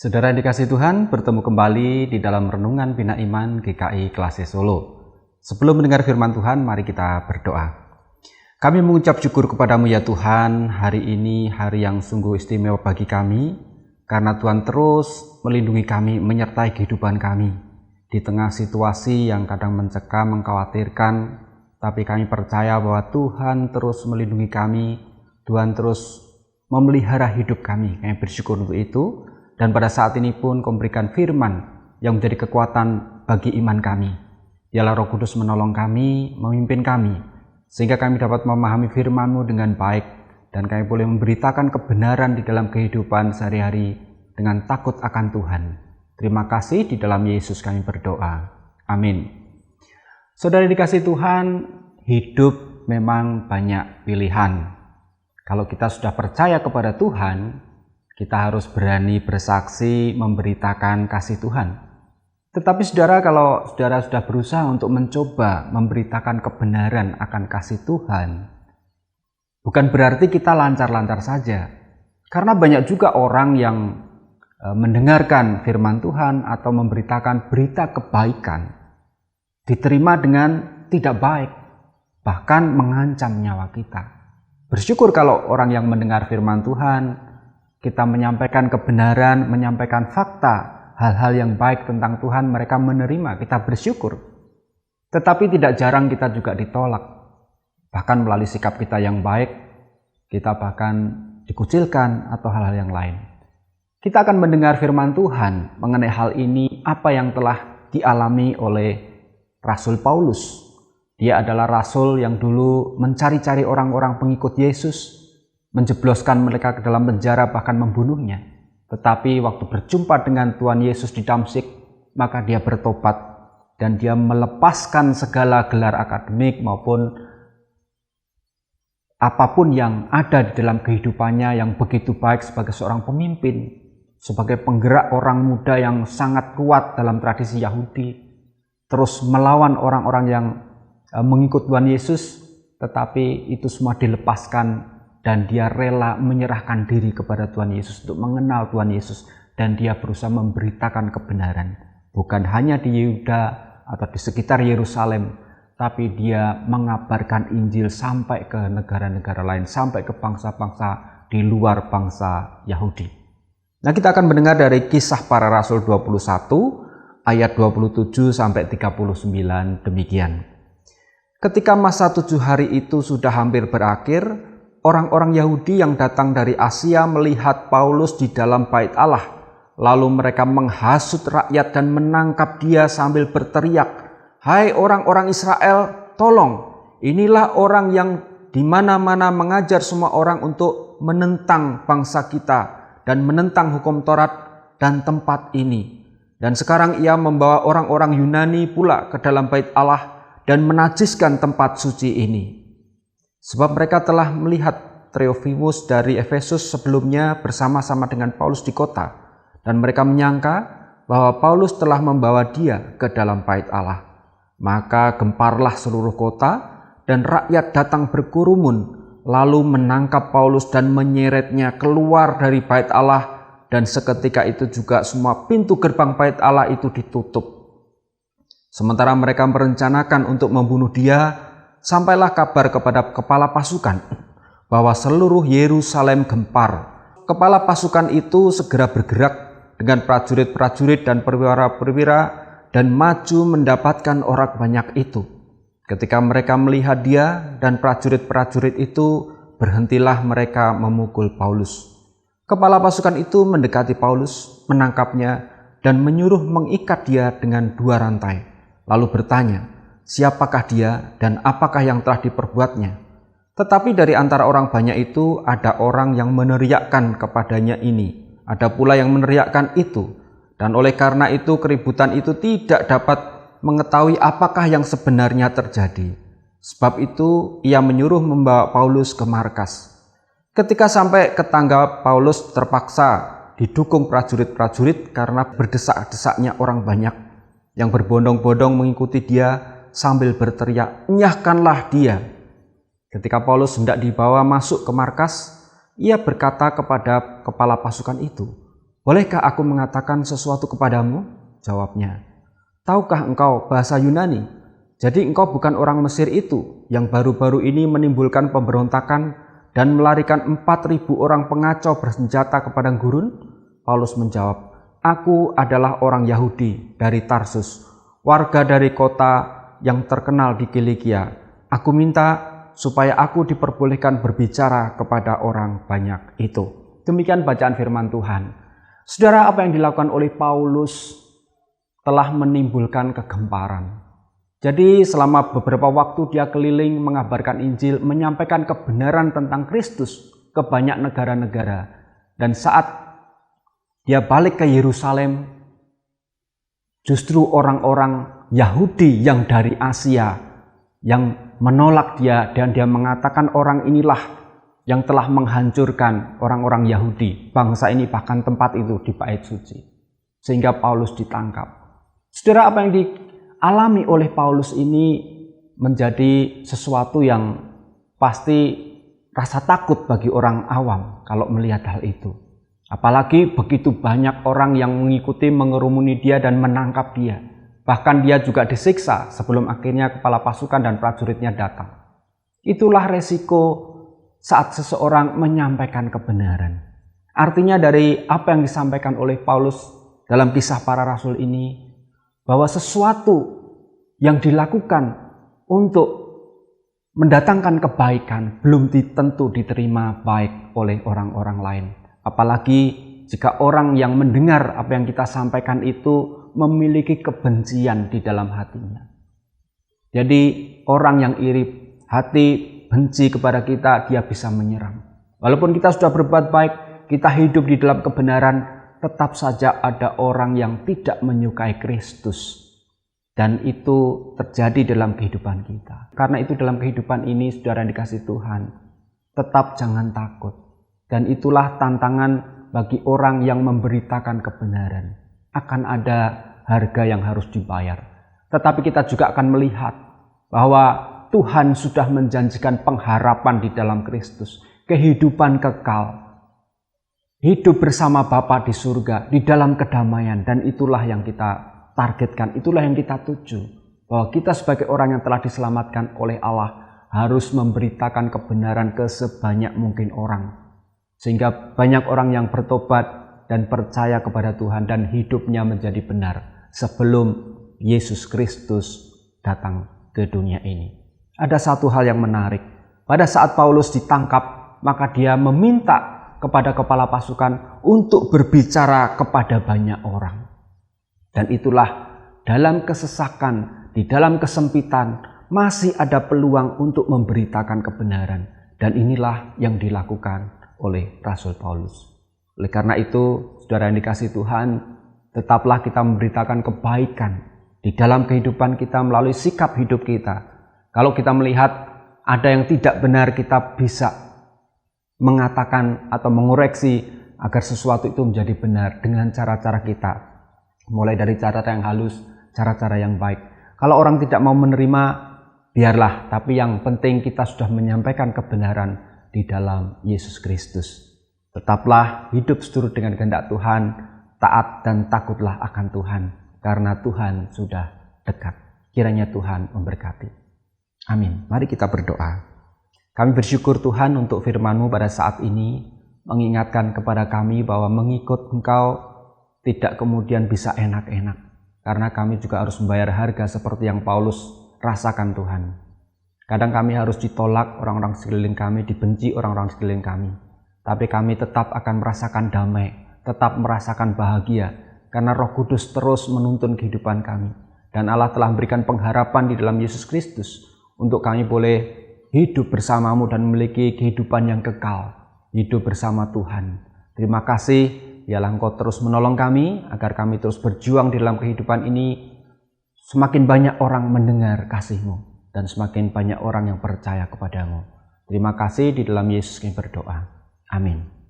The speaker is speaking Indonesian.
Saudara yang dikasihi Tuhan, bertemu kembali di dalam Renungan Bina Iman GKI Klase Solo. Sebelum mendengar firman Tuhan, mari kita berdoa. Kami mengucap syukur kepadamu ya Tuhan, hari ini hari yang sungguh istimewa bagi kami, karena Tuhan terus melindungi kami, menyertai kehidupan kami. Di tengah situasi yang kadang mencekam, mengkhawatirkan, tapi kami percaya bahwa Tuhan terus melindungi kami, Tuhan terus memelihara hidup kami. Kami bersyukur untuk itu. Dan pada saat ini pun Kau berikan firman yang menjadi kekuatan bagi iman kami. Dialah Roh Kudus menolong kami, memimpin kami, sehingga kami dapat memahami firman-Mu dengan baik, dan kami boleh memberitakan kebenaran di dalam kehidupan sehari-hari dengan takut akan Tuhan. Terima kasih, di dalam Yesus kami berdoa. Amin. Saudara dikasihi Tuhan, hidup memang banyak pilihan. Kalau kita sudah percaya kepada Tuhan, kita harus berani bersaksi memberitakan kasih Tuhan. Tetapi saudara, kalau saudara sudah berusaha untuk mencoba memberitakan kebenaran akan kasih Tuhan, bukan berarti kita lancar-lancar saja. Karena banyak juga orang yang mendengarkan firman Tuhan atau memberitakan berita kebaikan, diterima dengan tidak baik, bahkan mengancam nyawa kita. Bersyukur kalau orang yang mendengar firman Tuhan, kita menyampaikan kebenaran, menyampaikan fakta, hal-hal yang baik tentang Tuhan, mereka menerima, kita bersyukur. Tetapi tidak jarang kita juga ditolak. Bahkan melalui sikap kita yang baik, kita bahkan dikucilkan atau hal-hal yang lain. Kita akan mendengar firman Tuhan mengenai hal ini, apa yang telah dialami oleh Rasul Paulus. Dia adalah rasul yang dulu mencari-cari orang-orang pengikut Yesus, menjebloskan mereka ke dalam penjara, bahkan membunuhnya. Tetapi waktu berjumpa dengan Tuhan Yesus di Damsyik, maka dia bertobat dan dia melepaskan segala gelar akademik maupun apapun yang ada di dalam kehidupannya yang begitu baik sebagai seorang pemimpin, sebagai penggerak orang muda yang sangat kuat dalam tradisi Yahudi, terus melawan orang-orang yang mengikut Tuhan Yesus, tetapi itu semua dilepaskan. Dan dia rela menyerahkan diri kepada Tuhan Yesus untuk mengenal Tuhan Yesus. Dan dia berusaha memberitakan kebenaran. Bukan hanya di Yehuda atau di sekitar Yerusalem, tapi dia mengabarkan Injil sampai ke negara-negara lain, sampai ke bangsa-bangsa di luar bangsa Yahudi. Nah, kita akan mendengar dari Kisah Para Rasul 21 ayat 27 sampai 39 demikian. Ketika masa 7 hari itu sudah hampir berakhir, orang-orang Yahudi yang datang dari Asia melihat Paulus di dalam bait Allah. Lalu mereka menghasut rakyat dan menangkap dia sambil berteriak, "Hai orang-orang Israel, tolong! Inilah orang yang di mana-mana mengajar semua orang untuk menentang bangsa kita dan menentang hukum Taurat dan tempat ini. Dan sekarang ia membawa orang-orang Yunani pula ke dalam bait Allah dan menajiskan tempat suci ini." Sebab mereka telah melihat Trofimus dari Efesus sebelumnya bersama-sama dengan Paulus di kota. Dan mereka menyangka bahwa Paulus telah membawa dia ke dalam bait Allah. Maka gemparlah seluruh kota dan rakyat datang berkerumun. Lalu menangkap Paulus dan menyeretnya keluar dari bait Allah. Dan seketika itu juga semua pintu gerbang bait Allah itu ditutup. Sementara mereka merencanakan untuk membunuh dia, sampailah kabar kepada kepala pasukan bahwa seluruh Yerusalem gempar. Kepala pasukan itu segera bergerak dengan prajurit-prajurit dan perwira-perwira dan maju mendapatkan orang banyak itu. Ketika mereka melihat dia dan prajurit-prajurit itu, berhentilah mereka memukul Paulus. Kepala pasukan itu mendekati Paulus, menangkapnya dan menyuruh mengikat dia dengan 2 rantai. Lalu bertanya, siapakah dia dan apakah yang telah diperbuatnya? Tetapi dari antara orang banyak itu ada orang yang meneriakkan kepadanya ini, ada pula yang meneriakkan itu. Dan oleh karena itu keributan itu tidak dapat mengetahui apakah yang sebenarnya terjadi. Sebab itu ia menyuruh membawa Paulus ke markas. Ketika sampai ke tangga, Paulus terpaksa didukung prajurit-prajurit karena berdesak-desaknya orang banyak yang berbondong-bondong mengikuti dia sambil berteriak, "Nyahkanlah dia." Ketika Paulus hendak dibawa masuk ke markas, ia berkata kepada kepala pasukan itu, "Bolehkah aku mengatakan sesuatu kepadamu?" Jawabnya, "Tahukah engkau bahasa Yunani? Jadi engkau bukan orang Mesir itu yang baru-baru ini menimbulkan pemberontakan dan melarikan 4.000 orang pengacau bersenjata ke padang gurun?" Paulus menjawab, "Aku adalah orang Yahudi dari Tarsus, warga dari kota yang terkenal di Kilikia. Aku minta supaya aku diperbolehkan berbicara kepada orang banyak itu." Demikian bacaan firman Tuhan. Saudara, apa yang dilakukan oleh Paulus telah menimbulkan kegemparan. Jadi selama beberapa waktu dia keliling mengabarkan Injil, menyampaikan kebenaran tentang Kristus ke banyak negara-negara. Dan saat dia balik ke Yerusalem, justru orang-orang Yahudi yang dari Asia yang menolak dia, dan dia mengatakan orang inilah yang telah menghancurkan orang-orang Yahudi, bangsa ini, bahkan tempat itu di Bait Suci. Sehingga Paulus ditangkap. Saudara, apa yang dialami oleh Paulus ini menjadi sesuatu yang pasti rasa takut bagi orang awam kalau melihat hal itu. Apalagi begitu banyak orang yang mengikuti, mengerumuni dia dan menangkap dia. Bahkan dia juga disiksa sebelum akhirnya kepala pasukan dan prajuritnya datang. Itulah resiko saat seseorang menyampaikan kebenaran. Artinya dari apa yang disampaikan oleh Paulus dalam Kisah Para Rasul ini, bahwa sesuatu yang dilakukan untuk mendatangkan kebaikan belum tentu diterima baik oleh orang-orang lain. Apalagi jika orang yang mendengar apa yang kita sampaikan itu memiliki kebencian di dalam hatinya. Jadi orang yang iri hati, benci kepada kita, dia bisa menyerang. Walaupun kita sudah berbuat baik, kita hidup di dalam kebenaran, tetap saja ada orang yang tidak menyukai Kristus. Dan itu terjadi dalam kehidupan kita. Karena itu dalam kehidupan ini, saudara yang dikasihi Tuhan, tetap jangan takut. Dan itulah tantangan bagi orang yang memberitakan kebenaran. Akan ada harga yang harus dibayar. Tetapi kita juga akan melihat bahwa Tuhan sudah menjanjikan pengharapan di dalam Kristus, kehidupan kekal, hidup bersama Bapa di surga, di dalam kedamaian, dan itulah yang kita targetkan, itulah yang kita tuju, bahwa kita sebagai orang yang telah diselamatkan oleh Allah harus memberitakan kebenaran ke sebanyak mungkin orang, sehingga banyak orang yang bertobat dan percaya kepada Tuhan dan hidupnya menjadi benar sebelum Yesus Kristus datang ke dunia ini. Ada satu hal yang menarik. Pada saat Paulus ditangkap, maka dia meminta kepada kepala pasukan untuk berbicara kepada banyak orang. Dan itulah dalam kesesakan, di dalam kesempitan, masih ada peluang untuk memberitakan kebenaran. Dan inilah yang dilakukan oleh Rasul Paulus. Oleh karena itu, saudara yang dikasihi Tuhan, tetaplah kita memberitakan kebaikan di dalam kehidupan kita melalui sikap hidup kita. Kalau kita melihat ada yang tidak benar, kita bisa mengatakan atau mengoreksi agar sesuatu itu menjadi benar dengan cara-cara kita. Mulai dari cara yang halus, cara-cara yang baik. Kalau orang tidak mau menerima, biarlah. Tapi yang penting kita sudah menyampaikan kebenaran di dalam Yesus Kristus. Tetaplah hidup seturut dengan kehendak Tuhan, taat dan takutlah akan Tuhan. Karena Tuhan sudah dekat. Kiranya Tuhan memberkati. Amin. Mari kita berdoa. Kami bersyukur Tuhan untuk firman-Mu pada saat ini, mengingatkan kepada kami bahwa mengikut Engkau tidak kemudian bisa enak-enak. Karena kami juga harus membayar harga seperti yang Paulus rasakan Tuhan. Kadang kami harus ditolak orang-orang sekeliling kami, dibenci orang-orang sekeliling kami. Tapi kami tetap akan merasakan damai, tetap merasakan bahagia. Karena Roh Kudus terus menuntun kehidupan kami. Dan Allah telah memberikan pengharapan di dalam Yesus Kristus untuk kami boleh hidup bersama-Mu dan memiliki kehidupan yang kekal, hidup bersama Tuhan. Terima kasih, biarlah Engkau terus menolong kami, agar kami terus berjuang di dalam kehidupan ini. Semakin banyak orang mendengar kasih-Mu, dan semakin banyak orang yang percaya kepada-Mu. Terima kasih, di dalam Yesus kami berdoa. Amin.